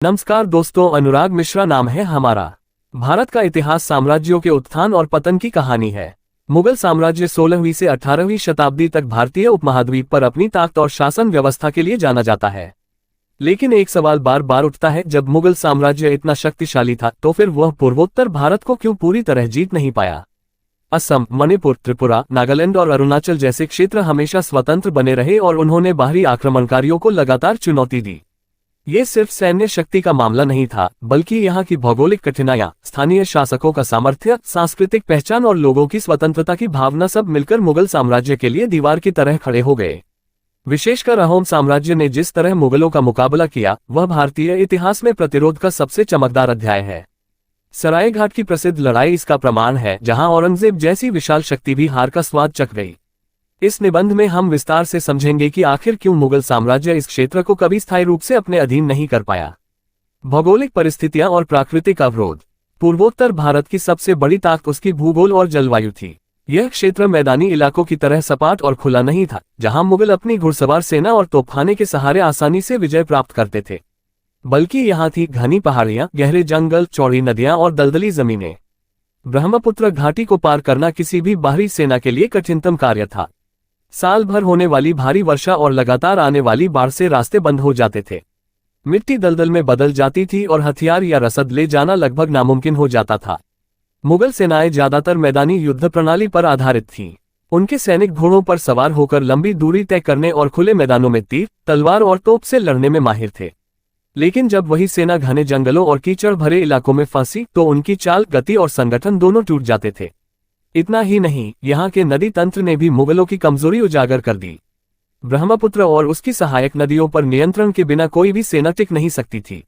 नमस्कार दोस्तों, अनुराग मिश्रा नाम है हमारा। भारत का इतिहास साम्राज्यों के उत्थान और पतन की कहानी है। मुगल साम्राज्य 16वीं से 18वीं शताब्दी तक भारतीय उपमहाद्वीप पर अपनी ताकत और शासन व्यवस्था के लिए जाना जाता है। लेकिन एक सवाल बार बार उठता है, जब मुगल साम्राज्य इतना शक्तिशाली था तो फिर वह पूर्वोत्तर भारत को क्यों पूरी तरह जीत नहीं पाया? असम, मणिपुर, त्रिपुरा, नागालैंड और अरुणाचल जैसे क्षेत्र हमेशा स्वतंत्र बने रहे और उन्होंने बाहरी आक्रमणकारियों को लगातार चुनौती दी। ये सिर्फ सैन्य शक्ति का मामला नहीं था, बल्कि यहाँ की भौगोलिक कठिनाइयाँ, स्थानीय शासकों का सामर्थ्य, सांस्कृतिक पहचान और लोगों की स्वतंत्रता की भावना सब मिलकर मुगल साम्राज्य के लिए दीवार की तरह खड़े हो गए। विशेषकर अहोम साम्राज्य ने जिस तरह मुगलों का मुकाबला किया, वह भारतीय इतिहास में प्रतिरोध का सबसे चमकदार अध्याय है। सरायघाट की प्रसिद्ध लड़ाई इसका प्रमाण है, जहां औरंगजेब जैसी विशाल शक्ति भी हार का स्वाद चख गई। इस निबंध में हम विस्तार से समझेंगे कि आखिर क्यों मुगल साम्राज्य इस क्षेत्र को कभी स्थायी रूप से अपने अधीन नहीं कर पाया। भौगोलिक परिस्थितियां और प्राकृतिक अवरोध। पूर्वोत्तर भारत की सबसे बड़ी ताकत उसकी भूगोल और जलवायु थी। यह क्षेत्र मैदानी इलाकों की तरह सपाट और खुला नहीं था, जहां मुगल अपनी घुड़सवार सेना और तोपखाने के सहारे आसानी से विजय प्राप्त करते थे, बल्कि यहाँ थी घनी पहाड़ियां, गहरे जंगल, चौड़ी नदियां और दलदली जमीनें। ब्रह्मपुत्र घाटी को पार करना किसी भी बाहरी सेना के लिए कठिनतम कार्य था। साल भर होने वाली भारी वर्षा और लगातार आने वाली बाढ़ से रास्ते बंद हो जाते थे। मिट्टी दलदल में बदल जाती थी और हथियार या रसद ले जाना लगभग नामुमकिन हो जाता था। मुगल सेनाएं ज्यादातर मैदानी युद्ध प्रणाली पर आधारित थीं। उनके सैनिक घोड़ों पर सवार होकर लंबी दूरी तय करने और खुले मैदानों में तीर, तलवार और तोप से लड़ने में माहिर थे। लेकिन जब वही सेना घने जंगलों और कीचड़ भरे इलाकों में फंसी तो उनकी चाल, गति और संगठन दोनों टूट जाते थे। इतना ही नहीं, यहाँ के नदी तंत्र ने भी मुगलों की कमजोरी उजागर कर दी। ब्रह्मपुत्र और उसकी सहायक नदियों पर नियंत्रण के बिना कोई भी सेना टिक नहीं सकती थी।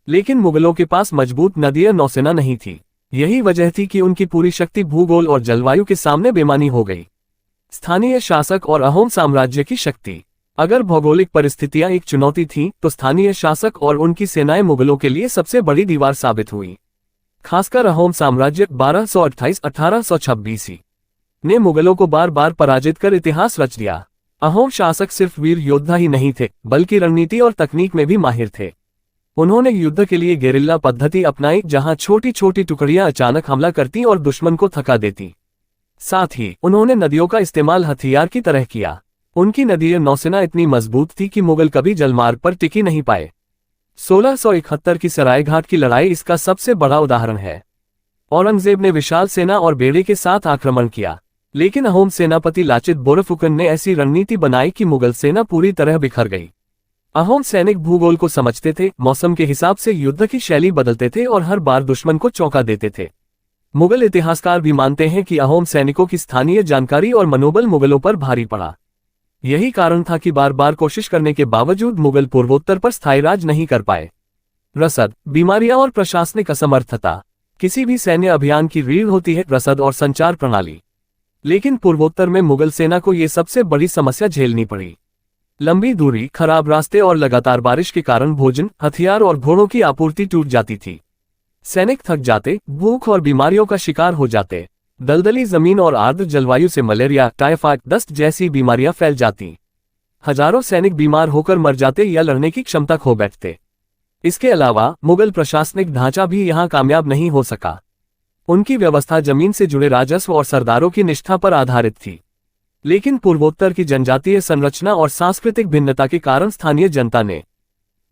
लेकिन मुगलों के पास मजबूत नदीय नौसेना नहीं थी। यही वजह थी कि उनकी पूरी शक्ति भूगोल और जलवायु के सामने बेमानी हो गई। स्थानीय शासक और अहोम साम्राज्य की शक्ति। अगर भौगोलिक परिस्थितियां एक चुनौती थीं, तो स्थानीय शासक और उनकी सेनाएं मुगलों के लिए सबसे बड़ी दीवार साबित हुई। खासकर अहोम साम्राज्य 1228-1826 ने मुगलों को बार बार पराजित कर इतिहास रच दिया। अहोम शासक सिर्फ वीर योद्धा ही नहीं थे, बल्कि रणनीति और तकनीक में भी माहिर थे। उन्होंने युद्ध के लिए गेरिल्ला पद्धति अपनाई, जहां छोटी छोटी टुकड़ियां अचानक हमला करती और दुश्मन को थका देती। साथ ही उन्होंने नदियों का इस्तेमाल हथियार की तरह किया। उनकी नदीय नौसेना इतनी मजबूत थी कि मुगल कभी जलमार्ग पर टिकी नहीं पाए। 1671 की सरायघाट की लड़ाई इसका सबसे बड़ा उदाहरण है। औरंगजेब ने विशाल सेना और बेड़े के साथ आक्रमण किया, लेकिन अहोम सेनापति लाचित बोरफुकन ने ऐसी रणनीति बनाई कि मुगल सेना पूरी तरह बिखर गई। अहोम सैनिक भूगोल को समझते थे, मौसम के हिसाब से युद्ध की शैली बदलते थे और हर बार दुश्मन को चौंका देते थे। मुगल इतिहासकार भी मानते हैं कि अहोम सैनिकों की स्थानीय जानकारी और मनोबल मुगलों पर भारी पड़ा। यही कारण था कि बार बार कोशिश करने के बावजूद मुगल पूर्वोत्तर पर स्थायी राज नहीं कर पाए। रसद, बीमारियां और प्रशासनिक असमर्थता। किसी भी सैन्य अभियान की रीढ़ होती है रसद और संचार प्रणाली। लेकिन पूर्वोत्तर में मुगल सेना को ये सबसे बड़ी समस्या झेलनी पड़ी। लंबी दूरी, खराब रास्ते और लगातार बारिश के कारण भोजन, हथियार और घोड़ों की आपूर्ति टूट जाती थी। सैनिक थक जाते, भूख और बीमारियों का शिकार हो जाते। दलदली जमीन और आर्द्र जलवायु से मलेरिया, टाइफाइड, दस्त जैसी बीमारियां फैल जाती। हजारों सैनिक बीमार होकर मर जाते या लड़ने की क्षमता खो बैठते। इसके अलावा मुगल प्रशासनिक ढांचा भी यहां कामयाब नहीं हो सका। उनकी व्यवस्था जमीन से जुड़े राजस्व और सरदारों की निष्ठा पर आधारित थी। लेकिन पूर्वोत्तर की जनजातीय संरचना और सांस्कृतिक भिन्नता के कारण स्थानीय जनता ने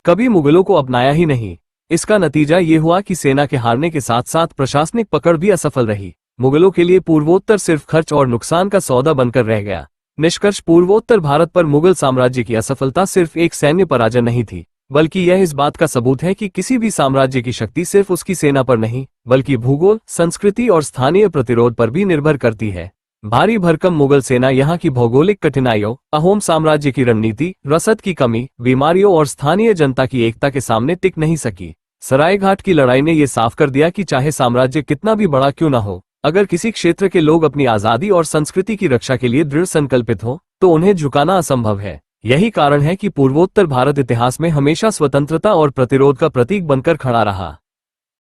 कभी मुगलों को अपनाया ही नहीं। इसका नतीजा ये हुआ कि सेना के हारने के साथ साथ प्रशासनिक पकड़ भी असफल रही। मुगलों के लिए पूर्वोत्तर सिर्फ खर्च और नुकसान का सौदा बनकर रह गया। निष्कर्ष, पूर्वोत्तर भारत पर मुगल साम्राज्य की असफलता सिर्फ एक सैन्य पराजय नहीं थी, बल्कि यह इस बात का सबूत है कि किसी भी साम्राज्य की शक्ति सिर्फ उसकी सेना पर नहीं, बल्कि भूगोल, संस्कृति और स्थानीय प्रतिरोध पर भी निर्भर करती है। भारी भरकम मुगल सेना यहाँ की भौगोलिक कठिनाइयों, अहोम साम्राज्य की रणनीति, रसद की कमी, बीमारियों और स्थानीय जनता की एकता के सामने टिक नहीं सकी। सरायघाट की लड़ाई ने यह साफ कर दिया कि चाहे साम्राज्य कितना भी बड़ा क्यों न हो, अगर किसी क्षेत्र के लोग अपनी आजादी और संस्कृति की रक्षा के लिए दृढ़ संकल्पित हो, तो उन्हें झुकाना असंभव है। यही कारण है कि पूर्वोत्तर भारत इतिहास में हमेशा स्वतंत्रता और प्रतिरोध का प्रतीक बनकर खड़ा रहा।